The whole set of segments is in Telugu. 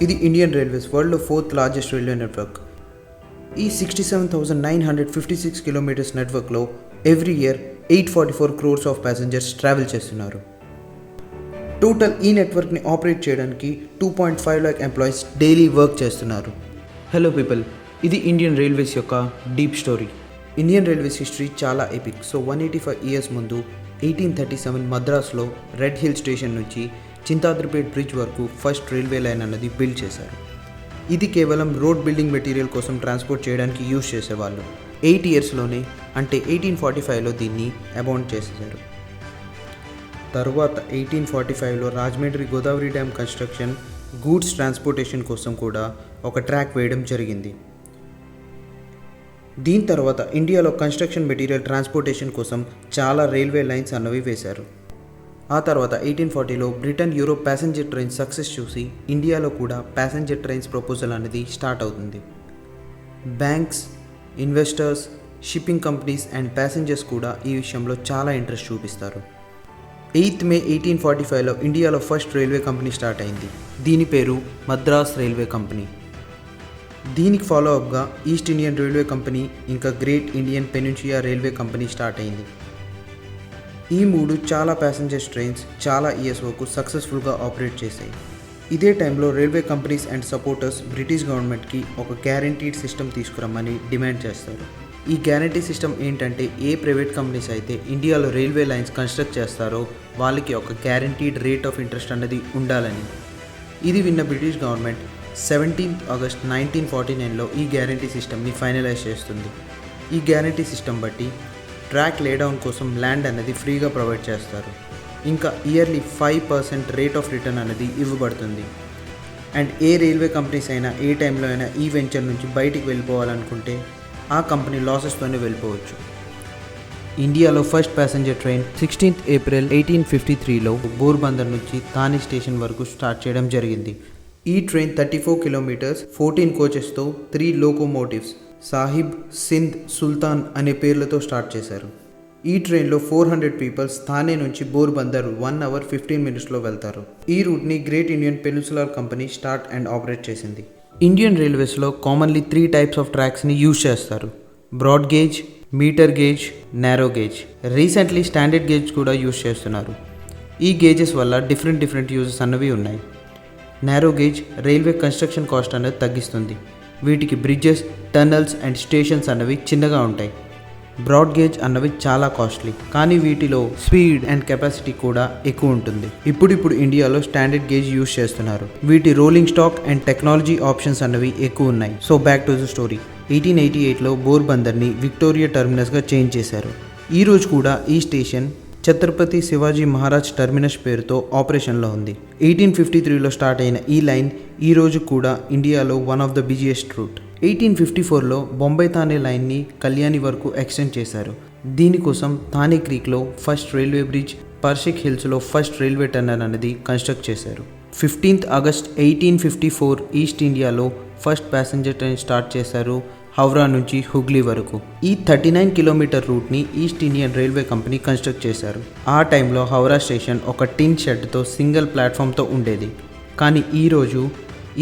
ఇది ఇండియన్ రైల్వేస్ వరల్డ్లో 4th లార్జెస్ట్ రైల్వే నెట్వర్క్. ఈ 67,956 కిలోమీటర్స్ నెట్వర్క్లో every year 844 crores of passengers travel చేస్తున్నారు. టోటల్ ఈ నెట్వర్క్ని ఆపరేట్ చేయడానికి 2.5 lakh ఎంప్లాయీస్ డైలీ వర్క్ చేస్తున్నారు. హలో పీపుల్, ఇది ఇండియన్ రైల్వేస్ యొక్క deep story. Indian railways history చాలా ఎపిక్. సో 185 years ముందు 1837 మద్రాస్లో రెడ్ హిల్ స్టేషన్ నుంచి చింతాద్రిపేట్ బ్రిడ్జ్ వరకు ఫస్ట్ రైల్వే లైన్ అన్నది బిల్డ్ చేశారు. ఇది కేవలం రోడ్ బిల్డింగ్ మెటీరియల్ కోసం ట్రాన్స్పోర్ట్ చేయడానికి యూజ్ చేసేవాళ్ళు. 8 yearsలోనే అంటే 1845లో దీన్ని అబౌండ్ చేసేశారు. తర్వాత 1845లో Rajahmundry Godavari dam construction, goods transportation కోసం కూడా ఒక ట్రాక్ వేయడం జరిగింది. దీని తర్వాత ఇండియాలో కన్స్ట్రక్షన్ మెటీరియల్ ట్రాన్స్పోర్టేషన్ కోసం చాలా రైల్వే లైన్స్ అన్నవి వేశారు. ఆ తర్వాత 1840లో Britain Europe passenger trains success చూసి ఇండియాలో కూడా ప్యాసింజర్ ట్రైన్స్ ప్రపోజల్ అనేది స్టార్ట్ అవుతుంది. Banks, investors, shipping companies and passengers కూడా ఈ విషయంలో చాలా ఇంట్రెస్ట్ చూపిస్తారు. 8th May 1845లో ఇండియాలో ఫస్ట్ రైల్వే కంపెనీ స్టార్ట్ అయింది. దీని పేరు మద్రాస్ రైల్వే కంపెనీ. దీనికి ఫాలో అప్గా ఈస్ట్ ఇండియన్ రైల్వే కంపెనీ ఇంకా Great Indian Peninsula Railway Company start అయింది. ఈ మూడు చాలా ప్యాసింజర్స్ ట్రైన్స్ చాలా ఇయర్స్ వరకు సక్సెస్ఫుల్గా ఆపరేట్ చేశాయి. ఇదే టైంలో railway companies and supporters British గవర్నమెంట్కి ఒక గ్యారంటీడ్ సిస్టమ్ తీసుకురమ్మని డిమాండ్ చేస్తారు. ఈ గ్యారంటీ సిస్టమ్ ఏంటంటే, ఏ ప్రైవేట్ కంపెనీస్ అయితే ఇండియాలో రైల్వే లైన్స్ కన్స్ట్రక్ట్ చేస్తారో వాళ్ళకి ఒక గ్యారంటీడ్ రేట్ ఆఫ్ ఇంట్రెస్ట్ అన్నది ఉండాలని. ఇది విన్న బ్రిటిష్ గవర్నమెంట్ 17th August 1949లో ఈ గ్యారంటీ సిస్టమ్ని ఫైనలైజ్ చేస్తుంది. ఈ గ్యారంటీ సిస్టమ్ బట్టి ట్రాక్ లేడౌన్ కోసం ల్యాండ్ అనేది ఫ్రీగా ప్రొవైడ్ చేస్తారు. ఇంకా ఇయర్లీ 5% రేట్ ఆఫ్ రిటర్న్ అనేది ఇవ్వబడుతుంది. అండ్ ఏ రైల్వే కంపెనీస్ అయినా ఏ టైంలో అయినా ఈ వెంచర్ నుంచి బయటికి వెళ్ళిపోవాలనుకుంటే ఆ కంపెనీ లాసెస్తోనే వెళ్ళిపోవచ్చు. ఇండియాలో first passenger train 16th April 1853లో పోర్బందర్ నుంచి థానే స్టేషన్ వరకు స్టార్ట్ చేయడం జరిగింది. ఈ ట్రైన్ 34 kilometers 14 coachesతో 3 locomotives సాహిబ్, సింధ్, సుల్తాన్ అనే పేర్లతో స్టార్ట్ చేశారు. ఈ ట్రైన్లో 400 people థానే నుంచి పోర్బందర్ 1 hour 15 minutesలో వెళ్తారు. ఈ రూట్ని Great Indian Peninsula company start and operate చేసింది. ఇండియన్ రైల్వేస్లో కామన్లీ 3 types ఆఫ్ ట్రాక్స్ని యూజ్ చేస్తారు: broad gauge, metre gauge, narrow gauge. Recently standard gauge కూడా యూజ్ చేస్తున్నారు. ఈ గేజెస్ వల్ల డిఫరెంట్ యూజెస్ అన్నవి ఉన్నాయి. Narrow gauge railway construction cost అనేది తగ్గిస్తుంది. వీటికి బ్రిడ్జెస్, టన్నల్స్ అండ్ స్టేషన్స్ అన్నవి చిన్నగా ఉంటాయి. బ్రాడ్ గేజ్ అన్నవి చాలా కాస్ట్లీ, కానీ వీటిలో స్పీడ్ అండ్ కెపాసిటీ కూడా ఎక్కువ ఉంటుంది. ఇప్పుడు ఇండియాలో స్టాండర్డ్ గేజ్ యూజ్ చేస్తున్నారు. వీటి rolling stock and technology options అన్నవి ఎక్కువ ఉన్నాయి. So back to the story. 1888లో పోర్బందర్ని విక్టోరియా టర్మినస్గా చేంజ్ చేశారు. ఈ రోజు కూడా ఈ స్టేషన్ ఛత్రపతి శివాజీ మహారాజ్ టర్మినస్ పేరుతో ఆపరేషన్లో ఉంది. 1853లో స్టార్ట్ అయిన ఈ లైన్ ఈ రోజు కూడా ఇండియాలో one of the busiest route. 1854లో బొంబాయి థానే లైన్ని కళ్యాణి వరకు ఎక్స్టెండ్ చేశారు. దీనికోసం థానే క్రీక్లో ఫస్ట్ రైల్వే బ్రిడ్జ్, పర్షిక్ హిల్స్లో ఫస్ట్ రైల్వే టన్నల్ అనేది కన్స్ట్రక్ట్ చేశారు. 15th August 1854 ఈస్ట్ ఇండియాలో ఫస్ట్ ప్యాసింజర్ ట్రైన్ స్టార్ట్ చేశారు, హౌరా నుంచి హుగ్లీ వరకు. ఈ 39 kilometer రూట్ని East Indian Railway Company construct చేశారు. ఆ టైంలో హౌరా స్టేషన్ ఒక టిన్ షెడ్తో సింగిల్ ప్లాట్ఫామ్తో ఉండేది. కానీ ఈరోజు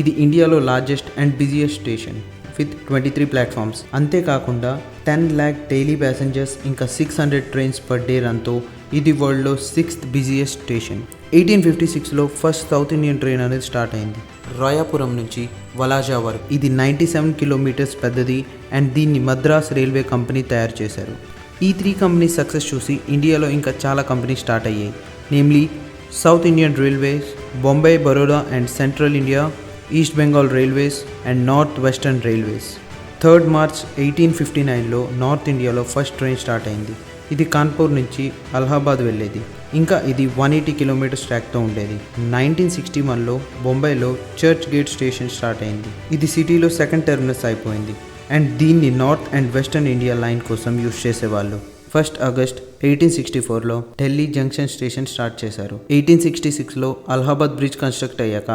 ఇది ఇండియాలో largest and busiest station with 23 platforms. అంతేకాకుండా 10 lakh డైలీ ప్యాసింజర్స్ ఇంకా 600 trains పర్ డే రన్తో ఇది వరల్డ్లో 6th బిజియెస్ట్ స్టేషన్. 1856లో ఫస్ట్ సౌత్ ఇండియన్ ట్రైన్ అనేది స్టార్ట్ అయింది, రాయాపురం నుంచి వలాజా వరకు. ఇది 97 kilometers పెద్దది అండ్ దీన్ని మద్రాస్ రైల్వే కంపెనీ తయారు చేశారు. ఈ 3 companies సక్సెస్ చూసి ఇండియాలో ఇంకా చాలా కంపెనీస్ స్టార్ట్ అయ్యాయి. Namely South Indian Railways, Bombay, Baroda and Central India, East Bengal Railways and North Western Railways. 3rd March 1859లో నార్త్ ఇండియాలో ఫస్ట్ ట్రైన్ స్టార్ట్ అయింది. ఇది కాన్పూర్ నుంచి అలహాబాద్ వెళ్ళేది. ఇంకా ఇది 180 kilometers ట్రాక్తో ఉండేది. 1961లో బొంబాయిలో చర్చ్ గేట్ స్టేషన్ స్టార్ట్ అయింది. ఇది సిటీలో సెకండ్ టెర్మినస్ అయిపోయింది అండ్ దీన్ని north and western India line కోసం యూజ్ చేసేవాళ్ళు. 1 ఆగస్ట్ 1864లో ఢిల్లీ జంక్షన్ స్టేషన్ స్టార్ట్ చేశారు. 1866లో అలహాబాద్ బ్రిడ్జ్ కన్స్ట్రక్ట్ అయ్యాక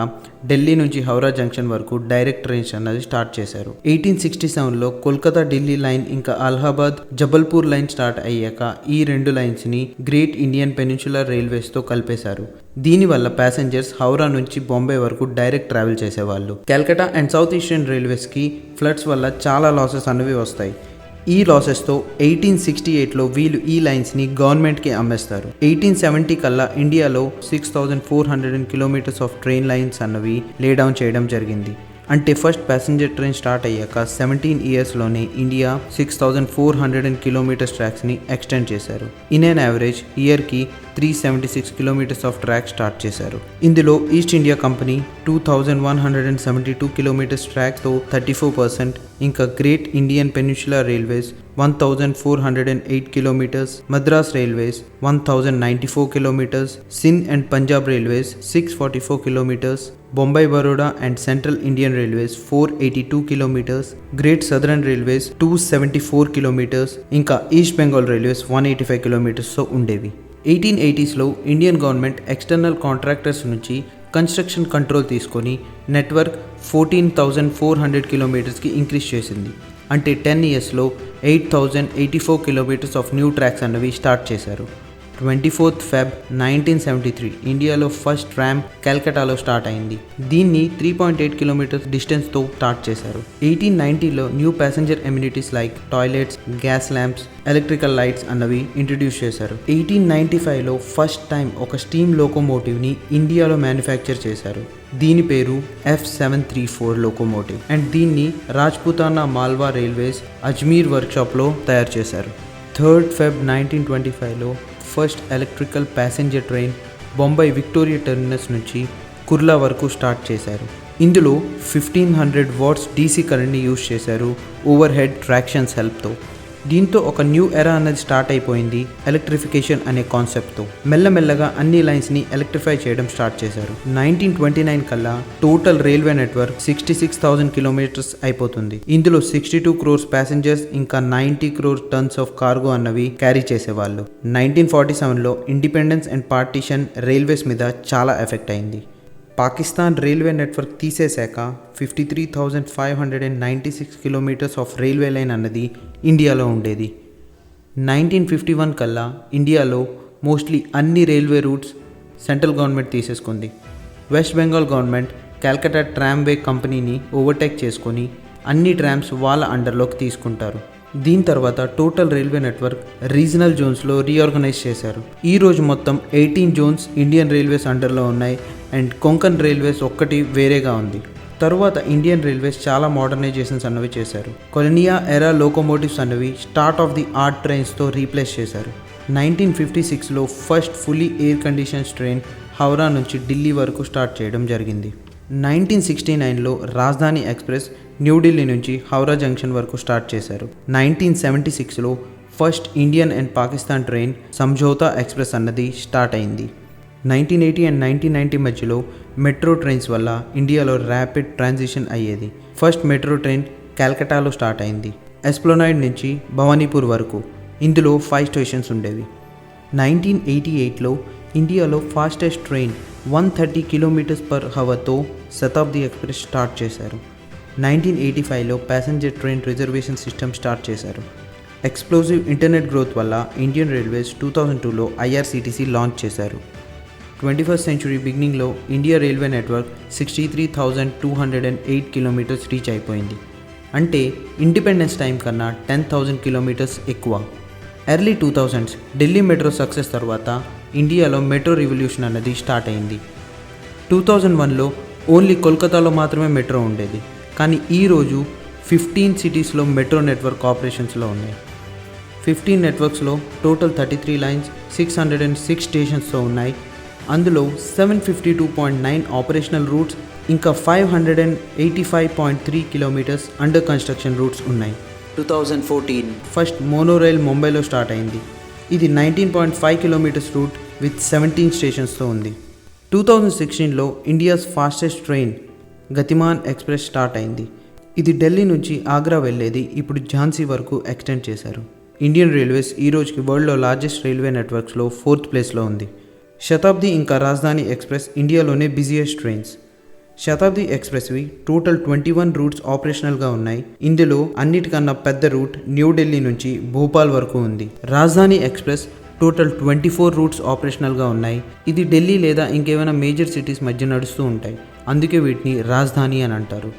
ఢిల్లీ నుంచి హౌరా జంక్షన్ వరకు డైరెక్ట్ ట్రైన్స్ అన్నది స్టార్ట్ చేశారు. 1867లో కోల్కతా ఢిల్లీ లైన్ ఇంకా అలహాబాద్ జబల్పూర్ లైన్ స్టార్ట్ అయ్యాక ఈ రెండు లైన్స్ ని గ్రేట్ ఇండియన్ పెనిన్సులర్ రైల్వేస్ తో కలిపేశారు. దీనివల్ల ప్యాసింజర్స్ హౌరా నుంచి బాంబే వరకు డైరెక్ట్ ట్రావెల్ చేసేవాళ్ళు. Calcutta and south eastern railways కి ఫ్లడ్స్ వల్ల చాలా లాసెస్ అన్నవి వస్తాయి. ఈ లాసెస్తో 1868లో వీళ్ళు ఈ లైన్స్ని గవర్నమెంట్కి అమ్మేస్తారు. 1870 కల్లా ఇండియాలో 6400 కిలోమీటర్స్ ఆఫ్ ట్రైన్ లైన్స్ అన్నవి లేడౌన్ చేయడం జరిగింది. అంటే ఫస్ట్ ప్యాసింజర్ ట్రైన్ స్టార్ట్ అయ్యాక 17 ఇయర్స్లోనే ఇండియా 6400 కిలోమీటర్స్ ట్రాక్స్ని ఎక్స్టెండ్ చేశారు. ఇన్ అన్ యావరేజ్ ఇయర్కి 376 కిలోమీటర్స్ ఆఫ్ ట్రాక్ స్టార్ట్ చేశారు. ఇందులో ఈస్ట్ ఇండియా కంపెనీ 2172 కిలోమీటర్స్ ట్రాక్తో 34%, ఇంకా Great Indian peninsular railways 1408 kilometres, Madras railways 1094 kilometres, Sindh and Punjab railways 644 kilometres, Bombay Baroda and central Indian railways 482 kilometres, great southern railways 274 kilometres, ఇంకా ఈస్ట్ బెంగాల్ రైల్వేస్ 185 కిలోమీటర్స్తో ఉండేవి. 1880స్లో ఇండియన్ గవర్నమెంట్ ఎక్స్టర్నల్ కాంట్రాక్టర్స్ నుంచి కన్స్ట్రక్షన్ కంట్రోల్ తీసుకొని నెట్వర్క్ 14,400 కిలోమీటర్స్కి ఇంక్రీజ్ చేసింది. అంటే 10 ఇయర్స్లో 8,084 కిలోమీటర్స్ ఆఫ్ న్యూ ట్రాక్స్ అన్నవి స్టార్ట్ చేశారు. 24th Feb 1973 ఇండియాలో ఫస్ట్ ట్రామ్ కల్కటాలో స్టార్ట్ అయింది. దీన్ని 3.8 కిలోమీటర్స్ డిస్టెన్స్తో స్టార్ట్ చేశారు. 1890లో new passenger amenities like toilets, gas lamps, electrical lights అన్నవి ఇంట్రడ్యూస్ చేశారు. 1895లో ఫస్ట్ టైం ఒక స్టీమ్ లోకోమోటివ్ని ఇండియాలో మ్యానుఫ్యాక్చర్ చేశారు. దీని పేరు F734 లోకోమోటివ్ అండ్ దీన్ని రాజ్పుతానా మాల్వా రైల్వేస్ అజ్మీర్ వర్క్షాప్లో తయారు చేశారు. 3rd Feb 1925లో first electrical passenger train Bombay Victoria terminus నుంచి కుర్లా వరకు స్టార్ట్ చేశారు. ఇందులో 1500 వాట్స్ డీసీ కరెంట్ని యూజ్ చేశారు ఓవర్ హెడ్ ట్రాక్షన్స్ హెల్ప్తో. దీంతో ఒక న్యూ ఎరా అనేది స్టార్ట్ అయిపోయింది ఎలక్ట్రిఫికేషన్ అనే కాన్సెప్ట్తో. మెల్లమెల్లగా అన్ని లైన్స్ని ఎలక్ట్రిఫై చేయడం స్టార్ట్ చేశారు. 1929 కల్లా టోటల్ రైల్వే నెట్వర్క్ 66,000 కిలోమీటర్స్ అయిపోతుంది. ఇందులో 62 crores ప్యాసింజర్స్ ఇంకా 90 crore టన్స్ ఆఫ్ కార్గో అన్నవి క్యారీ చేసేవాళ్ళు. 1947లో ఇండిపెండెన్స్ అండ్ పార్టీషన్ రైల్వేస్ మీద చాలా ఎఫెక్ట్ అయింది. పాకిస్తాన్ రైల్వే నెట్వర్క్ తీసేశాక 53,596 కిలోమీటర్స్ ఆఫ్ రైల్వే లైన్ అన్నది ఇండియాలో ఉండేది. 1951 కల్లా ఇండియాలో మోస్ట్లీ అన్ని రైల్వే రూట్స్ సెంట్రల్ గవర్నమెంట్ తీసేసుకుంది. వెస్ట్ బెంగాల్ గవర్నమెంట్ కల్కటా ట్రామ్వే కంపెనీని ఓవర్టేక్ చేసుకొని అన్ని ట్రామ్స్ వాళ్ళ అండర్లోకి తీసుకుంటారు. దీని తర్వాత టోటల్ రైల్వే నెట్వర్క్ రీజనల్ జోన్స్లో రీఆర్గనైజ్ చేశారు. ఈరోజు మొత్తం 18 జోన్స్ ఇండియన్ రైల్వేస్ అండర్లో ఉన్నాయి అండ్ కొంకన్ రైల్వేస్ ఒక్కటి వేరేగా ఉంది. తరువాత ఇండియన్ రైల్వేస్ చాలా మోడర్నైజేషన్స్ అన్నవి చేశారు. కొలనియా ఎరా లోకోమోటివ్స్ అన్నవి స్టార్ట్ ఆఫ్ ది ఆర్ట్ ట్రైన్స్తో రీప్లేస్ చేశారు. 1956లో first fully air conditions train Howrah నుంచి ఢిల్లీ వరకు స్టార్ట్ చేయడం జరిగింది. 1969లో రాజధాని ఎక్స్ప్రెస్ న్యూఢిల్లీ నుంచి హౌరా జంక్షన్ వరకు స్టార్ట్ చేశారు. 1976లో first Indian and Pakistan train Samjhauta express అన్నది స్టార్ట్ అయింది. 1980 అండ్ 1990 మధ్యలో మెట్రో ట్రైన్స్ వల్ల ఇండియాలో ర్యాపిడ్ ట్రాన్సిషన్ అయ్యేది. ఫస్ట్ మెట్రో ట్రైన్ కల్కటాలో స్టార్ట్ అయింది, ఎస్ప్లనాయిడ్ నుంచి భవానీపూర్ వరకు. ఇందులో 5 స్టేషన్స్ ఉండేవి. 1988లో ఇండియాలో ఫాస్టెస్ట్ ట్రైన్ 130 km/hతో శతాబ్ది ఎక్స్ప్రెస్ స్టార్ట్ చేశారు. 1985లో passenger train reservation system start చేశారు. ఎక్స్ప్లోజివ్ ఇంటర్నెట్ గ్రోత్ వల్ల ఇండియన్ రైల్వేస్ 2002లో IRCTC లాంచ్ చేశారు. 21st century బిగినింగ్లో India railway network 63,208 kilometres reach అయిపోయింది. అంటే ఇండిపెండెన్స్ టైం కన్నా 10,000 కిలోమీటర్స్ ఎక్కువ. Early 2000s Delhi metro success తర్వాత ఇండియాలో మెట్రో రివల్యూషన్ అన్నది స్టార్ట్ అయింది. 2001లో ఓన్లీ కోల్కతాలో మాత్రమే మెట్రో ఉండేది. కానీ ఈరోజు 15 సిటీస్లో మెట్రో నెట్వర్క్ ఆపరేషన్స్లో ఉన్నాయి. 15 నెట్వర్క్స్లో టోటల్ 33 లైన్స్, 606 స్టేషన్స్తో ఉన్నాయి. అందులో 752.9 ఆపరేషనల్ రూట్స్ ఇంకా 585.3 కిలోమీటర్స్ అండర్ కన్స్ట్రక్షన్ రూట్స్ ఉన్నాయి. 2014 ఫస్ట్ మోనోరైల్ ముంబైలో స్టార్ట్ అయింది. ఇది 19.5 కిలోమీటర్స్ రూట్ విత్ 17 స్టేషన్స్తో ఉంది. 2016లో India's fastest train Gatimaan express start అయింది. ఇది ఢిల్లీ నుంచి ఆగ్రా వెళ్ళేది ఇప్పుడు ఝాన్సీ వరకు ఎక్స్టెండ్ చేశారు. ఇండియన్ రైల్వేస్ ఈ రోజుకి వరల్డ్లో లార్జెస్ట్ రైల్వే నెట్వర్క్స్లో 4th ప్లేస్లో ఉంది. శతాబ్ది ఇంకా రాజధాని ఎక్స్ప్రెస్ ఇండియాలోనే బిజియెస్ట్ ట్రైన్స్. శతాబ్ది ఎక్స్ప్రెస్వి టోటల్ 21 రూట్స్ ఆపరేషనల్గా ఉన్నాయి. ఇందులో అన్నిటికన్నా పెద్ద రూట్ న్యూఢిల్లీ నుంచి భోపాల్ వరకు ఉంది. రాజధాని ఎక్స్ప్రెస్ టోటల్ 24 రూట్స్ ఆపరేషనల్గా ఉన్నాయి. ఇది ఢిల్లీ లేదా ఇంకేమైనా మేజర్ సిటీస్ మధ్య నడుస్తూ ఉంటాయి. అందుకే వీటిని రాజధాని అని అంటారు.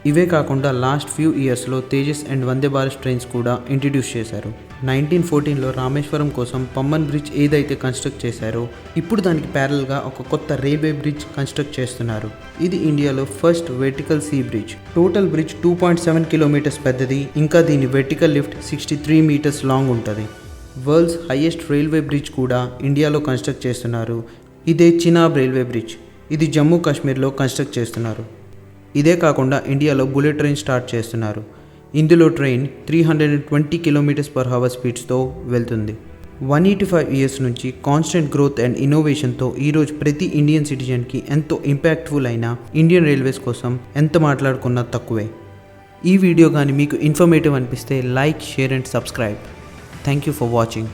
ఇవే కాకుండా లాస్ట్ ఫ్యూ ఇయర్స్లో తేజస్ అండ్ వందే భారత్ ట్రైన్స్ కూడా ఇంట్రడ్యూస్ చేశారు. 1914లో రామేశ్వరం కోసం పంబన్ బ్రిడ్జ్ ఏదైతే కన్స్ట్రక్ట్ చేశారో ఇప్పుడు దానికి ప్యారల్గా ఒక కొత్త రైల్వే బ్రిడ్జ్ కన్స్ట్రక్ట్ చేస్తున్నారు. ఇది ఇండియాలో first vertical sea bridge. Total bridge 2.7 kilometres పెద్దది. ఇంకా దీని వెర్టికల్ లిఫ్ట్ 63 మీటర్స్ లాంగ్ ఉంటుంది. వరల్డ్స్ హైయెస్ట్ రైల్వే బ్రిడ్జ్ కూడా ఇండియాలో కన్స్ట్రక్ట్ చేస్తున్నారు. ఇదే చినాబ్ రైల్వే బ్రిడ్జ్. ఇది జమ్మూ కాశ్మీర్లో కన్స్ట్రక్ట్ చేస్తున్నారు. ఇదే కాకుండా ఇండియాలో బుల్లెట్ ట్రైన్ స్టార్ట్ చేస్తున్నారు. ఇందులో ట్రైన్ 320 km/h స్పీడ్స్తో వెళ్తుంది. 185 ఇయర్స్ నుంచి కాన్స్టెంట్ గ్రోత్ అండ్ ఇన్నోవేషన్తో ఈరోజు ప్రతి ఇండియన్ సిటిజన్కి ఎంతో ఇంపాక్ట్ఫుల్ అయిన ఇండియన్ రైల్వేస్ కోసం ఎంత మాట్లాడుకున్నా తక్కువే. ఈ వీడియో కానీ మీకు ఇన్ఫర్మేటివ్ అనిపిస్తే like, share and subscribe. Thank you for watching.